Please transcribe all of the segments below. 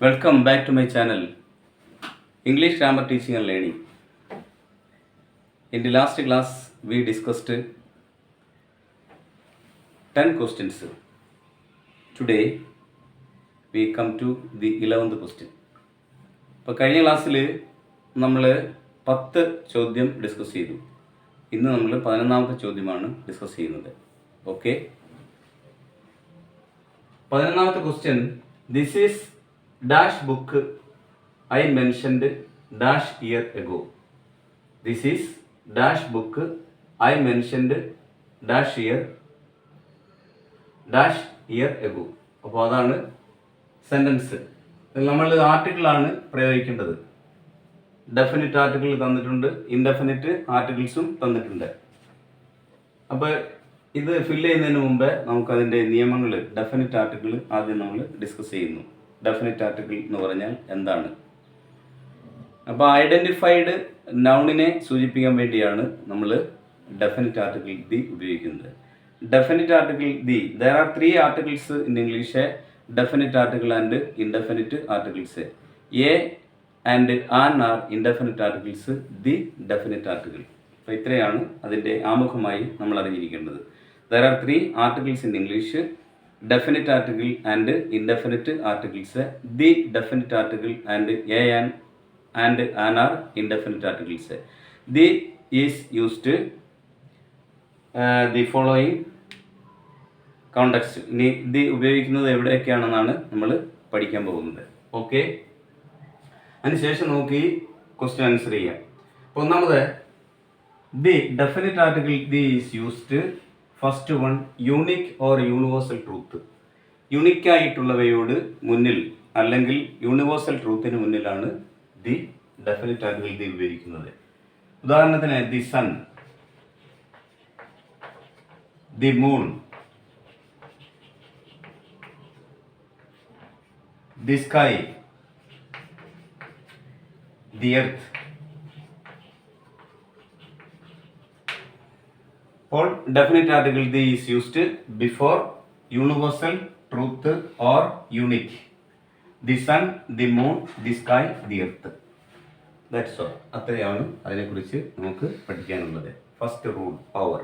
Welcome back to my channel, English Grammar Teaching and Learning. In the last class, we discussed 10 questions. Today, we come to the 11th question. ഇപ്പോൾ കഴിഞ്ഞ ക്ലാസ്സിൽ നമ്മൾ 10 ചോദ്യം discuss ചെയ്തു. ഇന്ന് നമ്മൾ 11ാമത്തെ ചോദ്യമാണ് ഡിസ്കസ് ചെയ്യുന്നത്. ഓക്കെ, 11ാമത്തെ question, this is dash book I mentioned dash year ago. This is dash book I mentioned dash year ago. അപ്പോൾ അതാണ് സെൻറ്റൻസ്. നമ്മൾ ആർട്ടിക്കിളാണ് പ്രയോഗിക്കേണ്ടത്. ഡെഫിനിറ്റ് ആർട്ടിക്കിൾ തന്നിട്ടുണ്ട്, ഇൻഡെഫിനിറ്റ് ആർട്ടിക്കിൾസും തന്നിട്ടുണ്ട്. അപ്പോൾ ഇത് ഫില്ല് ചെയ്യുന്നതിന് മുമ്പേ നമുക്കതിൻ്റെ നിയമങ്ങൾ, ഡെഫിനിറ്റ് ആർട്ടിക്കിൾ ആദ്യം നമ്മൾ ഡിസ്കസ് ചെയ്യുന്നു. ഡെഫിനിറ്റ് ആർട്ടിക്കിൾ എന്ന് പറഞ്ഞാൽ എന്താണ്? അപ്പോൾ ഐഡൻറ്റിഫൈഡ് നൗണിനെ സൂചിപ്പിക്കാൻ വേണ്ടിയാണ് നമ്മൾ ഡെഫിനിറ്റ് ആർട്ടിക്കിൾ ദി ഉപയോഗിക്കുന്നത്. Definite article the, there are 3 articles in English: definite article and indefinite articles. A and an are indefinite articles, the definite article. അപ്പോൾ ഇത്രയാണ് അതിൻ്റെ ആമുഖമായി നമ്മൾ അറിഞ്ഞിരിക്കേണ്ടത്. There are 3 articles in English: definite article and indefinite articles. The definite article and an are indefinite articles. The is used the following context. The ഉപയോഗിക്കുന്നത് എവിടെയൊക്കെയാണെന്നാണ് നമ്മൾ പഠിക്കാൻ പോകുന്നത്. ഓക്കെ, അതിനുശേഷം നമുക്ക് ഈ ക്വസ്റ്റ്യൻ ആൻസർ ചെയ്യാം. അപ്പോൾ ഒന്നാമത്, the definite article the is used. First one, unique or universal truth. യുണിക്കായിട്ടുള്ളവയോട് മുന്നിൽ അല്ലെങ്കിൽ യൂണിവേഴ്സൽ ട്രൂത്തിന് മുന്നിലാണ് ദി ഡെഫിനിറ്റ് ആർട്ടിക്കിൾ ദി ഉപയോഗിക്കുന്നത്. ഉദാഹരണത്തിന്, the sun, the moon, the sky, the earth. All definite article the is used before universal truth or unique. The sun, the moon, the sky, the earth. That's all. അത്രയാണ് അതിനെക്കുറിച്ച് നമുക്ക് പഠിക്കാനുള്ളത്. First rule, power.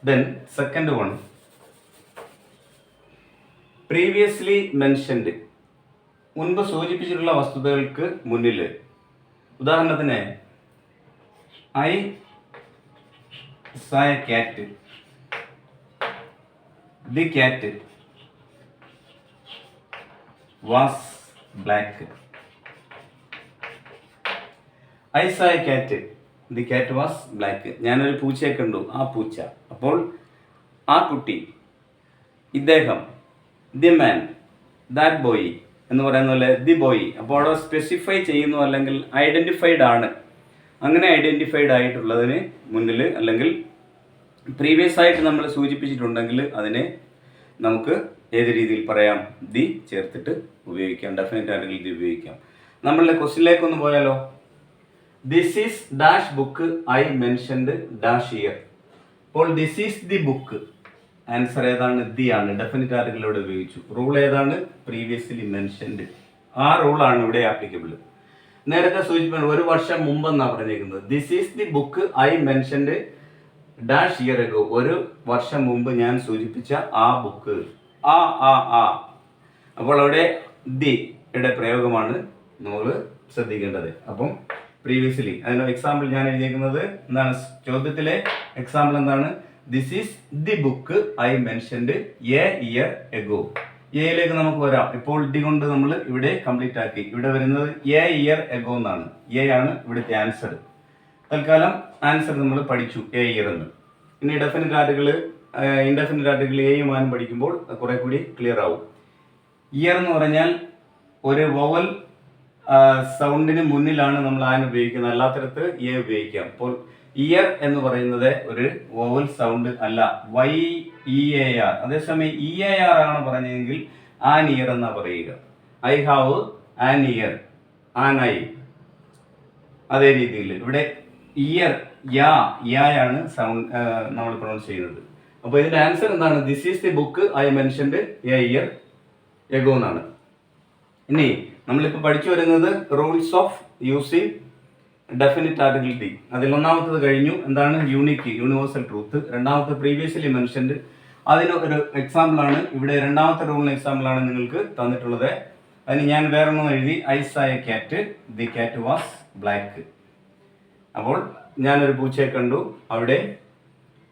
Then second one, previously mentioned. മുൻപ് സൂചിപ്പിച്ചിട്ടുള്ള വസ്തുതകൾക്ക് മുന്നിൽ. ഉദാഹരണത്തിന്, I saw a cat. The cat was black. I saw a cat. The cat was black. ഞാനൊരു പൂച്ചയെ കണ്ടു, ആ പൂച്ച. അപ്പോൾ ആ കുട്ടി, ഇദ്ദേഹം, ദി മാൻ, ദാറ്റ് ബോയ് എന്ന് പറയുന്ന പോലെ ദി ബോയ്. അപ്പോൾ അവിടെ സ്പെസിഫൈ ചെയ്യുന്നു, അല്ലെങ്കിൽ ഐഡൻറ്റിഫൈഡ് ആണ്. അങ്ങനെ ഐഡൻറ്റിഫൈഡ് ആയിട്ടുള്ളതിന് മുന്നിൽ അല്ലെങ്കിൽ പ്രീവിയസ് ആയിട്ട് നമ്മൾ സൂചിപ്പിച്ചിട്ടുണ്ടെങ്കിൽ അതിനെ നമുക്ക് ഏത് രീതിയിൽ പറയാം? ദി ചേർത്തിട്ട് ഉപയോഗിക്കാം, ഡെഫിനറ്റ് ആർട്ടിക്കിൾ ദി ഉപയോഗിക്കാം. നമ്മളുടെ ക്വസ്റ്റ്യനിലേക്ക് ഒന്ന് പോയാലോ. This is dash book I mentioned dash year. അപ്പോൾ this is the book, answer ഏതാണ്? ദി ആണ്. ഡെഫിനറ്റ് ആർട്ടിക്കിൾ ഇവിടെ ഉപയോഗിച്ചു. റൂൾ ഏതാണ്? Previously mentioned. ആ റൂളാണ് ഇവിടെ ആപ്ലിക്കബിൾ. നേരത്തെ സൂചിപ്പിക്കുന്നത് 1 വർഷം മുമ്പെന്നാണ് പറഞ്ഞിരിക്കുന്നത്. This is the book I mentioned dash year ago. 1 വർഷം മുമ്പ് ഞാൻ സൂചിപ്പിച്ച ആ ബുക്ക്. ആ അപ്പോൾ അവിടെ ദി യുടെ പ്രയോഗമാണ് നമ്മൾ ശ്രദ്ധിക്കേണ്ടത്. അപ്പം പ്രീവിയസ്ലി, അതിന് എക്സാമ്പിൾ ഞാൻ എഴുതിയിരിക്കുന്നത് എന്താണ്? ചോദ്യത്തിലെ എക്സാമ്പിൾ എന്താണ്? This is the book I mentioned a year ago. എയിലേക്ക് നമുക്ക് വരാം. ഇപ്പോൾ ഡി കൊണ്ട് നമ്മൾ ഇവിടെ കംപ്ലീറ്റ് ആക്കി. ഇവിടെ വരുന്നത് എ ഇയർ എഗോ എന്നാണ്. എ ആണ് ഇവിടുത്തെ ആൻസർ. തൽക്കാലം ആൻസർ നമ്മൾ പഠിച്ചു, എ ഇയർ എന്ന്. ഇനി ഡെഫിനറ്റ് ആർട്ടിക്കിൾ, ഇൻഡെഫിനറ്റ് ആർട്ടിക്കിൾ എയും ആനും പഠിക്കുമ്പോൾ കുറെ കൂടി ക്ലിയർ ആവും. ഇയർ എന്ന് പറഞ്ഞാൽ ഒരു വവൽ സൗണ്ടിന് മുന്നിലാണ് നമ്മൾ ആൻ ഉപയോഗിക്കുന്നത്, അല്ലാത്തടത്ത് എ ഉപയോഗിക്കാം. അപ്പോൾ ഇയർ എന്ന് പറയുന്നത് ഒരു വോവൽ സൗണ്ട് അല്ല, YEAR. അതേസമയം EAR ആണ് പറഞ്ഞതെങ്കിൽ ആൻ ഇയർ എന്നാ പറയുക. I have an year, an I. അതേ രീതിയിൽ ഇവിടെ ഇയർ, യാണ് സൗണ്ട് നമ്മൾ പ്രൊണൗൺസ് ചെയ്യുന്നത്. അപ്പോൾ ഇതിന്റെ ആൻസർ എന്താണ്? This is the book I mentioned a year ago എന്നാണ്. ഇനി നമ്മളിപ്പോൾ പഠിച്ചു വരുന്നത് rules of using definite article D. അതിൽ ഒന്നാമത്തത് കഴിഞ്ഞു, എന്താണ് യൂണിക്ക് യൂണിവേഴ്സൽ ട്രൂത്ത്. രണ്ടാമത്തെ പ്രീവിയസ്ലി മെൻഷൻഡ്, അതിന് ഒരു എക്സാമ്പിളാണ് ഇവിടെ. രണ്ടാമത്തെ റൂളിന് എക്സാമ്പിളാണ് നിങ്ങൾക്ക് തന്നിട്ടുള്ളത്. അതിന് ഞാൻ വേറൊന്നും എഴുതി, ഐ സാ A cat, the cat was black. അപ്പോൾ ഞാനൊരു പൂച്ചയെ കണ്ടു, അവിടെ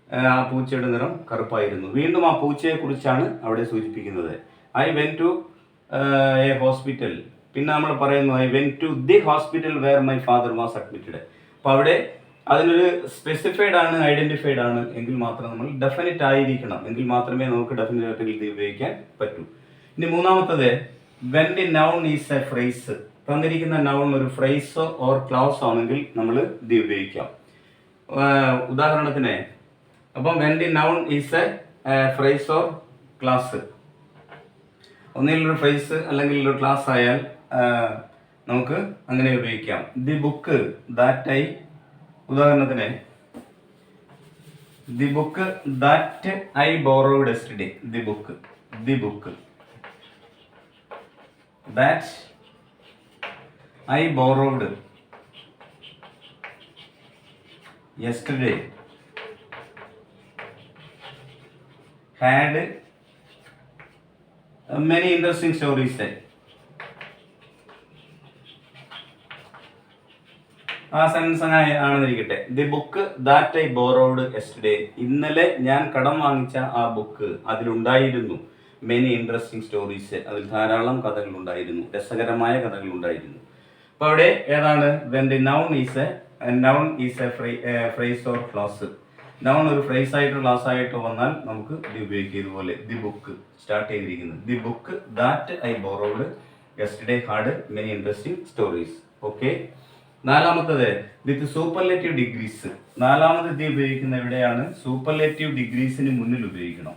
ആ പൂച്ചയുടെ നിറം കറുപ്പായിരുന്നു. വീണ്ടും ആ പൂച്ചയെ കുറിച്ചാണ് അവിടെ സൂചിപ്പിക്കുന്നത്. I went to a hospital. പിന്നെ നമ്മൾ പറയുന്നു I went to the hospital where my father was admitted. അപ്പോൾ അവിടെ അതിനൊരു സ്പെസിഫൈഡ് ആണ്, ഐഡന്റിഫൈഡ് ആണ് എങ്കിൽ മാത്രം നമ്മൾ ഡെഫിനിറ്റ് ആയിരിക്കണം, എങ്കിൽ മാത്രമേ നമുക്ക് ഡെഫിനിറ്റ് ആർട്ടിക്കിൾ ഡി ഉപയോഗിക്കാൻ പറ്റൂ. ഇനി മൂന്നാമത്തത്, when the noun is a phrase. തന്നിരിക്കുന്ന നൗൺ ഒരു ഫ്രേസോ ഓർ ക്ലോസ് ആണെങ്കിൽ നമ്മൾ ദി ഉപയോഗിക്കാം. ഉദാഹരണത്തിന് അപ്പം when the noun is a phrase or class, ഒന്നിലൊരു ഫ്രേസ് അല്ലെങ്കിൽ ഒരു ക്ലാസ് ആയാൽ നമുക്ക് അങ്ങനെ ഉപയോഗിക്കാം. ദി ബുക്ക് ദാറ്റ് ഐ, ഉദാഹരണത്തിന് the book that I borrowed yesterday. The book that I borrowed yesterday had many interesting stories. ആ സെൻസ് ആണെന്നിരിക്കട്ടെ. The book that I borrowed yesterday, ഇന്നലെ ഞാൻ കടം വാങ്ങിച്ച ആ ബുക്ക്, അതിലുണ്ടായിരുന്നു മെനി ഇൻട്രസ്റ്റിംഗ് സ്റ്റോറീസ്, അതിൽ ധാരാളം കഥകൾ ഉണ്ടായിരുന്നു, രസകരമായ കഥകൾ ഉണ്ടായിരുന്നു. അപ്പോൾ അവിടെ ഏതാണ് when the noun is a phrase or close. Noun ഒരു ഫ്രേസ് ആയിട്ടോ ക്ലാസ് ആയിട്ടോ വന്നാൽ നമുക്ക് ദി ഉപയോഗിക്കുക. ഇതുപോലെ ദി ബുക്ക് സ്റ്റാർട്ട് ചെയ്തിരിക്കുന്നത്, the book that I borrowed yesterday had many interesting stories. Okay. നാലാമത്തത് വിത്ത് സൂപ്പർലേറ്റീവ് ഡിഗ്രീസ്. നാലാമത് ദി ഉപയോഗിക്കുന്ന എവിടെയാണ്? സൂപ്പർലേറ്റീവ് ഡിഗ്രീസിന് മുന്നിൽ ഉപയോഗിക്കണം.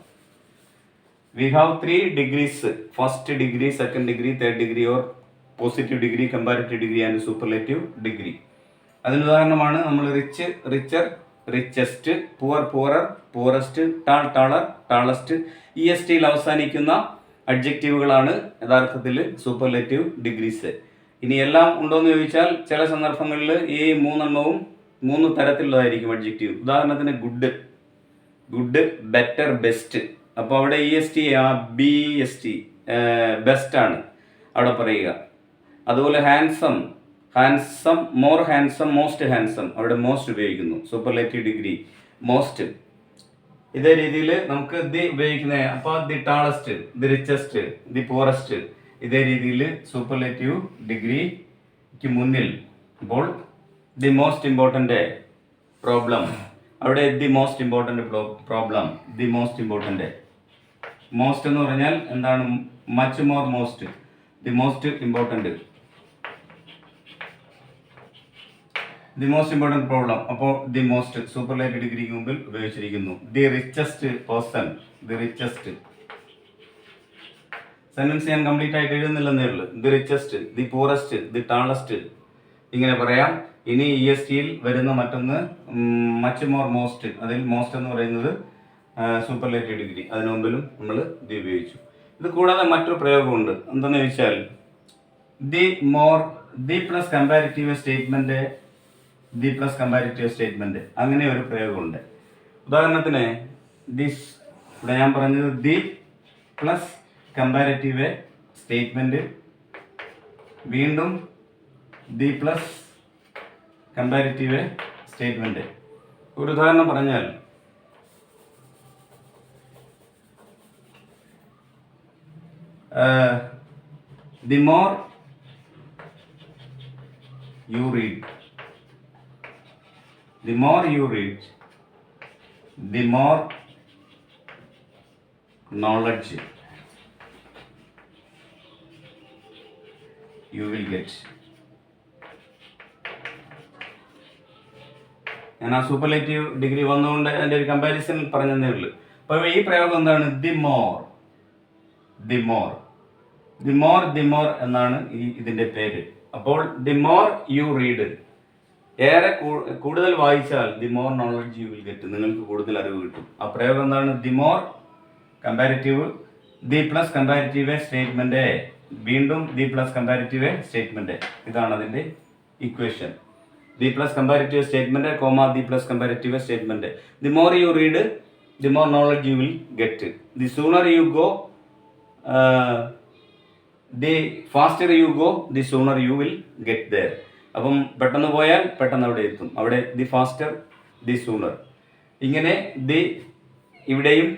We have 3 degrees, first degree, second degree, third degree or positive degree, comparative degree and superlative degree. അതിന് ഉദാഹരണമാണ് നമ്മൾ rich, richer, richest, poor, poorer, poorest, tall, taller, tallest. ESTയിൽ അവസാനിക്കുന്ന അഡ്ജക്റ്റീവുകളാണ് യഥാർത്ഥത്തിൽ സൂപ്പർലേറ്റീവ് ഡിഗ്രീസ്. ഇനി എല്ലാം ഉണ്ടോയെന്ന് ചോദിച്ചാൽ ചില സന്ദർഭങ്ങളിൽ ഈ 3 എണ്ണവും 3 തരത്തിലുള്ളതായിരിക്കും അഡ്ജക്റ്റീവ്. ഉദാഹരണത്തിന് ഗുഡ്, ബെറ്റർ, ബെസ്റ്റ്. അപ്പോൾ അവിടെ EST BEST ബെസ്റ്റ് ആണ് അവിടെ പറയുക. അതുപോലെ handsome, more handsome, most handsome, അവിടെ മോസ്റ്റ് ഉപയോഗിക്കുന്നു. Superlative degree most. ഇതേ രീതിയിൽ നമുക്ക് ദി ഉപയോഗിക്കുന്നത്. അപ്പോൾ the tallest, the richest, the poorest, ഇതേ രീതിയിൽ സൂപ്പർലേറ്റീവ് ഡിഗ്രിക്ക് മുന്നിൽ. അപ്പോൾ ദി മോസ്റ്റ് ഇമ്പോർട്ടൻ്റ് പ്രോബ്ലം, അവിടെ the most important problem, the most important. Most എന്ന് പറഞ്ഞാൽ എന്താണ്? Much more most, the most important, the most important problem. അപ്പോൾ ദി മോസ്റ്റ് സൂപ്പർലേറ്റീവ് ഡിഗ്രിക്ക് മുമ്പിൽ ഉപയോഗിച്ചിരിക്കുന്നു. The richest person, the richest. Sentence ഞാൻ complete ആയിട്ട് എഴുതുന്നില്ലെന്നേ ഉള്ളൂ. The richest, the poorest, the tallest, ഇങ്ങനെ പറയാം. ഇനി ESTയിൽ വരുന്ന മറ്റൊന്ന് മച്ച് മോർ മോസ്റ്റ്. അതിൽ മോസ്റ്റ് എന്ന് പറയുന്നത് സൂപ്പർലേറ്റീവ് ഡിഗ്രി, അതിനു മുമ്പിലും നമ്മൾ ദി ഉപയോഗിച്ചു. ഇത് കൂടാതെ മറ്റൊരു പ്രയോഗമുണ്ട്. എന്താണെന്ന് ചോദിച്ചാൽ ദി പ്ലസ് കമ്പാരിറ്റീവ് സ്റ്റേറ്റ്മെന്റ്, അങ്ങനെ ഒരു പ്രയോഗമുണ്ട്. ഉദാഹരണത്തിന് ദിസ്, ഇവിടെ ഞാൻ പറഞ്ഞത് ദി പ്ലസ് കമ്പാരിറ്റീവ് സ്റ്റേറ്റ്മെന്റ്, വീണ്ടും ദി പ്ലസ് കമ്പാരിറ്റീവ് സ്റ്റേറ്റ്മെന്റ്. ഒരു ഉദാഹരണം പറഞ്ഞാൽ the more you read, the more knowledge you will get. ഞാൻ ആ സൂപ്പർലേറ്റീവ് ഡിഗ്രി വന്നുകൊണ്ട് അതിൻ്റെ ഒരു കമ്പാരിസൺ പറഞ്ഞതേ ഉള്ളൂ. അപ്പോൾ ഈ പ്രയോഗം എന്താണ്? ദി മോർ എന്നാണ് ഇതിൻ്റെ പേര്. അപ്പോൾ ദി മോർ യു റീഡ്, ഏറെ കൂടുതൽ വായിച്ചാൽ the more knowledge you will get, നിങ്ങൾക്ക് കൂടുതൽ അറിവ് കിട്ടും. ആ പ്രയോഗം എന്താണ്? The more comparative, the plus comparative statement വീണ്ടും ദി പ്ലസ് കമ്പാരിറ്റീവ് സ്റ്റേറ്റ്മെന്റ്. ഇതാണ് അതിന്റെ equation. The plus comparative statement comma the plus comparative statement. The more you read, the more knowledge you will get. The sooner you go, the faster you go, the sooner you will get there. അപ്പം പെട്ടെന്ന് പോയാൽ പെട്ടെന്ന് അവിടെ എത്തും. അവിടെ the faster, the sooner. ഇങ്ങനെ the ഇവിടെയും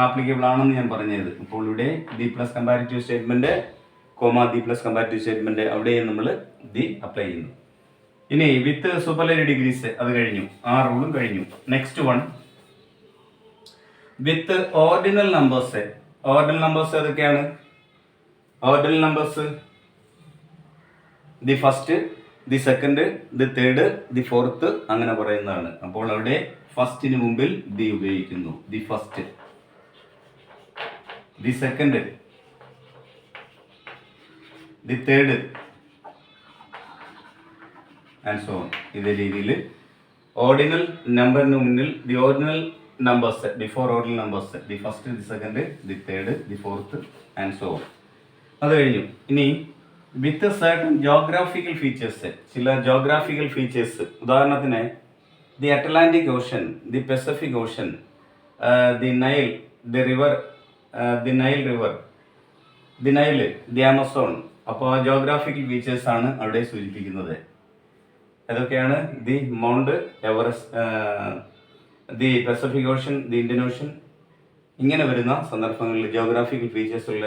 applicable ആണെന്ന് ഞാൻ പറഞ്ഞത്. അപ്പോൾ ഇവിടെ the plus comparative statement comma the plus comparative statement അവിടെയും നമ്മൾ ദി അപ്ലൈ ചെയ്യുന്നു. ഇനി വിത്ത് സൂപ്പർലേറ്റീവ് ഡിഗ്രീസ് അത് കഴിഞ്ഞു, ആ റൂളും കഴിഞ്ഞു. Next one with ordinal numbers. Ordinal numbers ഏതൊക്കെയാണ്? Ordinal numbers the first, the second, the third, the fourth അങ്ങനെ പറയുന്നതാണ്. അപ്പോൾ അവിടെ ഫസ്റ്റിന് മുമ്പിൽ ദി ഉപയോഗിക്കുന്നു. The first, the second, the third and so on. ഇതേ രീതിയിൽ ഓർഡിനൽ നമ്പറിന് മുന്നിൽ the ordinal numbers, before ordinal numbers, the first, the second, the third, the fourth and so on. അത് കഴിഞ്ഞു. ഇനി വിത്ത് സർട്ടൻ ജോഗ്രാഫിക്കൽ ഫീച്ചേഴ്സ്, ചില geographical features. ഉദാഹരണത്തിന് the Atlantic Ocean, the Pacific Ocean, the Nile, the river, the Nile river, the Nile, the Amazon. അപ്പോൾ geographical features ആണ് അവിടെ സൂചിപ്പിക്കുന്നത്. ഏതൊക്കെയാണ്? The mount Everest, the Pacific Ocean, the Indian Ocean. ഇങ്ങനെ വരുന്ന സന്ദർഭങ്ങളിൽ ജോഗ്രാഫിക്കൽ ഫീച്ചേഴ്സ് ഉള്ള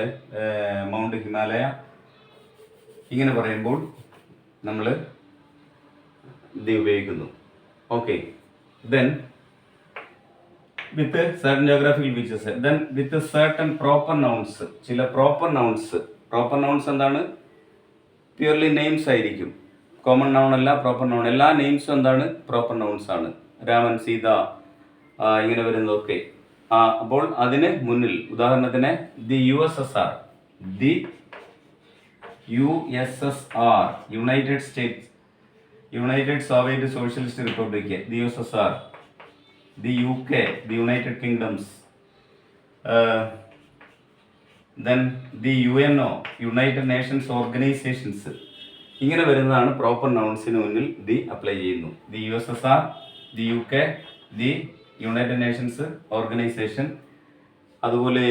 മൗണ്ട് ഹിമാലയ ഇങ്ങനെ പറയുമ്പോൾ നമ്മൾ ദി ഉപയോഗിക്കുന്നു. ഓക്കെ, ദെൻ വിത്ത് സർട്ടൻ ജോഗ്രാഫിക്കൽ ഫീച്ചേഴ്സ്. ദെൻ വിത്ത് സർട്ടൻ പ്രോപ്പർ നൗൺസ്, ചില പ്രോപ്പർ നൗൺസ്. പ്രോപ്പർ നൗൺസ് എന്താണ്? പ്യൂർലി നെയിംസ് ആയിരിക്കും. കോമൺ നൗൺ അല്ല, പ്രോപ്പർ നൗൺ. എല്ലാ നെയിംസും എന്താണ്? പ്രോപ്പർ നൗൺസ് ആണ്. രാമൻ, സീത ഇങ്ങനെ വരുന്നതൊക്കെ. അപ്പോൾ അതിന് മുന്നിൽ ഉദാഹരണത്തിന് the USSR, the USSR, United States, United Soviet Socialist Republic, the USSR, the UK, the United Kingdoms, then the UNO, United Nations Organisations. ഇങ്ങനെ വരുന്നതാണ് പ്രോപ്പർ നൗൺസിന് മുന്നിൽ ദി അപ്ലൈ ചെയ്യുന്നു. The USSR, the UK, the United Nations Organisation. അതുപോലെ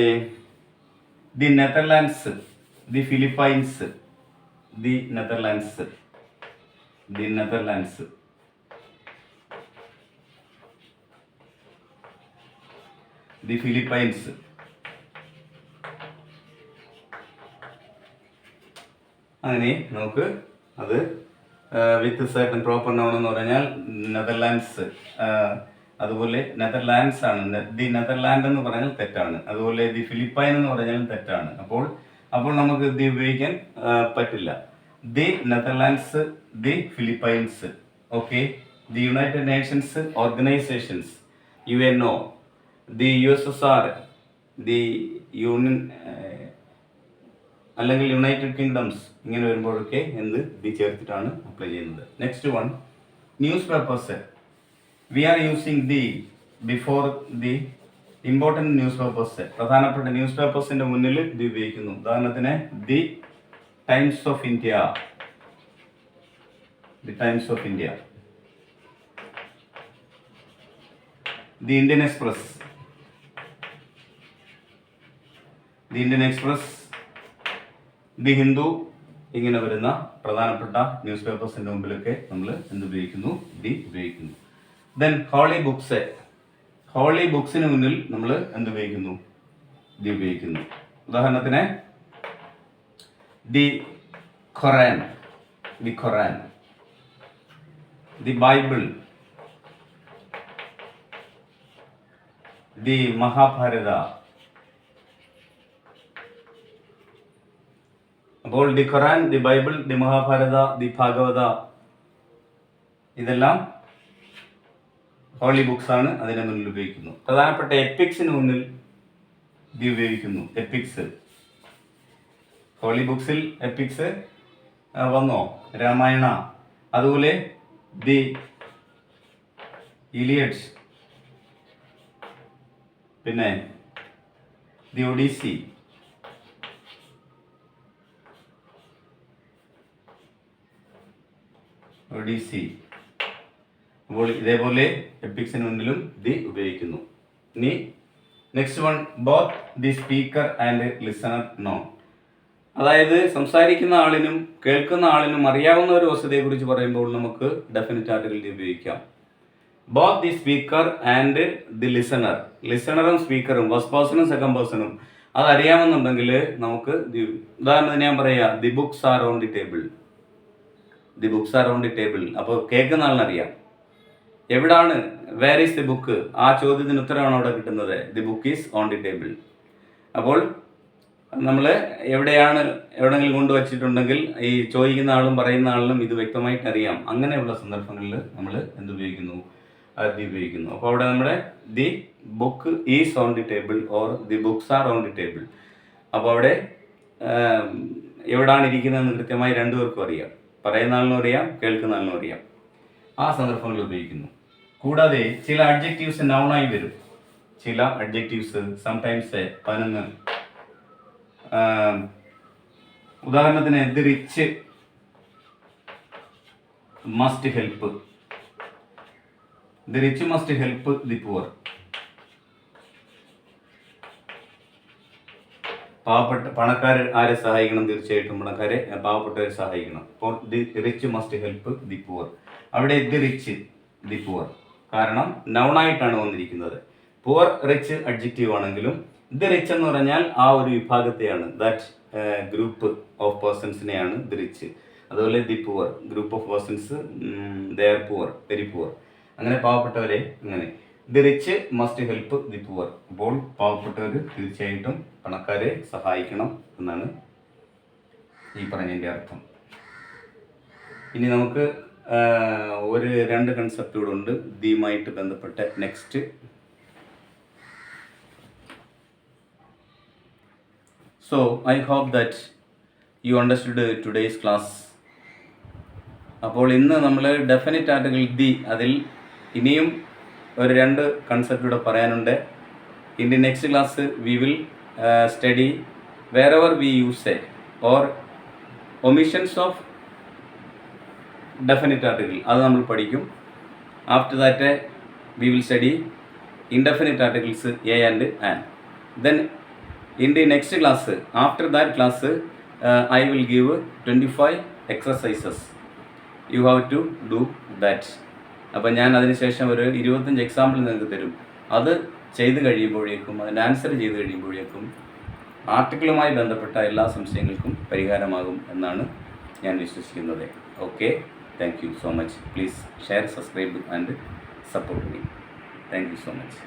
the Netherlands, the Philippines, the Netherlands, the Netherlands. The Philippines. അങ്ങനെ നമുക്ക് അത് വിത്ത് certain proper noun എന്ന് പറഞ്ഞാൽ നെതർലാൻഡ്സ്. അതുപോലെ നെതർലാൻഡ്സ് ആണ്. ദി നെതർലാൻഡ് എന്ന് പറഞ്ഞാൽ തെറ്റാണ്. അതുപോലെ ദി ഫിലിപ്പൈൻ എന്ന് പറഞ്ഞാലും തെറ്റാണ്. അപ്പോൾ നമുക്ക് ദി ഉപയോഗിക്കാൻ പറ്റില്ല. The Netherlands, the Philippines. Okay, the United Nations organisations, UNO, the USSR, the union അല്ലെങ്കിൽ യുണൈറ്റഡ് കിങ്ഡംസ്. ഇങ്ങനെ വരുമ്പോഴൊക്കെ എന്ത് ദി ചേർത്തിട്ടാണ് അപ്ലൈ ചെയ്യുന്നത്. Next one newspapers. We are using the before the important newspapers. പ്രധാനപ്പെട്ട ന്യൂസ് പേപ്പേഴ്സിന്റെ മുന്നിൽ ദി ഉപയോഗിക്കുന്നു. ഉദാഹരണത്തിന് the Times of India, the Times of India, the Indian Express, the Indian Express, the Hindu. ഇങ്ങനെ വരുന്ന പ്രധാനപ്പെട്ട ന്യൂസ് പേപ്പേഴ്സിന്റെ മുമ്പിലൊക്കെ നമ്മൾ എന്ത് ഉപയോഗിക്കുന്നു? ദി ഉപയോഗിക്കുന്നു. Then holy books. ഹോളി ബുക്സിന് മുന്നിൽ നമ്മൾ എന്ത് ഉപയോഗിക്കുന്നു? ദി ഉപയോഗിക്കുന്നു. ഉദാഹരണത്തിന് the Quran, the Quran, the Bible, the Mahabharata. അപ്പോൾ the Quran, the Bible, the Mahabharata, the Bhagavata ഇതെല്ലാം ഹോളി ബുക്സ് ആണ്. അതിന്റെ മുന്നിൽ ഉപയോഗിക്കുന്നു. പ്രധാനപ്പെട്ട എപ്പിക്സിന് മുന്നിൽ ദി ഉപയോഗിക്കുന്നു. എപ്പിക്സ്, ഹോളി ബുക്സിൽ എപ്പിക്സ് വന്നോ? രാമായണ, അതുപോലെ ദി ഇലിയഡ്സ്, പിന്നെ ദി ഒഡീസി, ഒഡീസി. അപ്പോൾ ഇതേപോലെ എപ്പിക്സിന് മുന്നിലും ദി ഉപയോഗിക്കുന്നു. ഇനി next one, both the speaker and listener know. അതായത് സംസാരിക്കുന്ന ആളിനും കേൾക്കുന്ന ആളിനും അറിയാവുന്ന ഒരു വസ്തുതയെക്കുറിച്ച് പറയുമ്പോൾ നമുക്ക് ഡെഫിനിറ്റ് ആർട്ടിക്കിൾ ദി ഉപയോഗിക്കാം. Both the speaker and the listener, ലിസണറും സ്പീക്കറും ഫസ്റ്റ് പേഴ്സണും സെക്കൻഡ് പേഴ്സണും അതറിയാമെന്നുണ്ടെങ്കിൽ നമുക്ക് ഉദാഹരണത്തിന് ഞാൻ പറയാം, the books are on the table. The books are on the table. അപ്പോൾ കേൾക്കുന്ന ആളിനറിയാം. എവിടാണ്, വേർ ഈസ് ദി ബുക്ക്, ആ ചോദ്യത്തിന് ഉത്തരമാണ് അവിടെ കിട്ടുന്നത്. The book is on the table. അപ്പോൾ നമ്മൾ എവിടെയാണ് എവിടെയെങ്കിലും കൊണ്ടുവച്ചിട്ടുണ്ടെങ്കിൽ ഈ ചോദിക്കുന്ന ആളും പറയുന്ന ആളിനും ഇത് വ്യക്തമായിട്ട് അറിയാം. അങ്ങനെയുള്ള സന്ദർഭങ്ങളിൽ നമ്മൾ എന്തുപയോഗിക്കുന്നു, ദി ഉപയോഗിക്കുന്നു. അപ്പോൾ അവിടെ നമ്മുടെ the book is on the table or the books are on the table. അപ്പോൾ അവിടെ എവിടാണ് ഇരിക്കുന്നതെന്ന് കൃത്യമായി രണ്ടുപേർക്കും അറിയാം. പറയുന്ന ആളിനും അറിയാം, കേൾക്കുന്ന ആളിനും അറിയാം. ആ സന്ദർഭങ്ങളിൽ ഉപയോഗിക്കുന്നു. കൂടാതെ ചില അഡ്ജക്റ്റീവ്സ് നൗണായി വരും. ചില അഡ്ജക്റ്റീവ്സ് സംടൈംസ് 11. ഉദാഹരണത്തിന് the rich must help. The rich must help the poor. പണക്കാർ ആരെ സഹായിക്കണം? തീർച്ചയായിട്ടും പാവപ്പെട്ടവരെ സഹായിക്കണം. അപ്പോൾ the rich must help the poor. അവിടെ ദി റിച്ച് ദി പുവർ, കാരണം നൗണായിട്ടാണ് വന്നിരിക്കുന്നത്. പുവർ റിച്ച് അഡ്ജക്റ്റീവ് ആണെങ്കിലും ദി റിച്ച് എന്ന് പറഞ്ഞാൽ ആ ഒരു വിഭാഗത്തെയാണ്, ദാറ്റ് ഗ്രൂപ്പ് ഓഫ് പേഴ്സൺസിനെയാണ് ദി റിച്ച്. അതുപോലെ the poor, group of persons, they are poor, very poor. അങ്ങനെ പാവപ്പെട്ടവരെ അങ്ങനെ. The rich must help the poor. അപ്പോൾ പാവപ്പെട്ടവർ തീർച്ചയായിട്ടും പണക്കാരെ സഹായിക്കണം എന്നാണ് ഈ പറഞ്ഞതിൻ്റെ അർത്ഥം. ഇനി നമുക്ക് ഒരു 2 കൺസെപ്റ്റ് കൂടെ ഉണ്ട് ദീമായിട്ട് ബന്ധപ്പെട്ട. Next, so I hope that you understood today's class. അപ്പോൾ ഇന്ന് നമ്മൾ ഡെഫിനിറ്റ് ആർട്ടിക്കിൾ ദി, അതിൽ ഇനിയും ഒരു 2 കൺസെപ്റ്റ് കൂടെ പറയാനുണ്ട്. In the next class we will study wherever we use a or omissions of definite article, അത് നമ്മൾ പഠിക്കും. After that we will study indefinite articles a and an. Then in the next class, after that class, I will give 25 exercises. You have to do that. അപ്പോൾ ഞാൻ അതിനുശേഷം ഒരു 25 example നിങ്ങൾക്ക് തരും. അത് ചെയ്ത് കഴിയുമ്പോഴേക്കും, അതിൻ്റെ ആൻസർ ചെയ്ത് കഴിയുമ്പോഴേക്കും ആർട്ടിക്കിളുമായി ബന്ധപ്പെട്ട എല്ലാ സംശയങ്ങൾക്കും പരിഹാരമാകും എന്നാണ് ഞാൻ വിശ്വസിക്കുന്നത്. Okay, thank you so much. Please share, subscribe and support me. Thank you so much.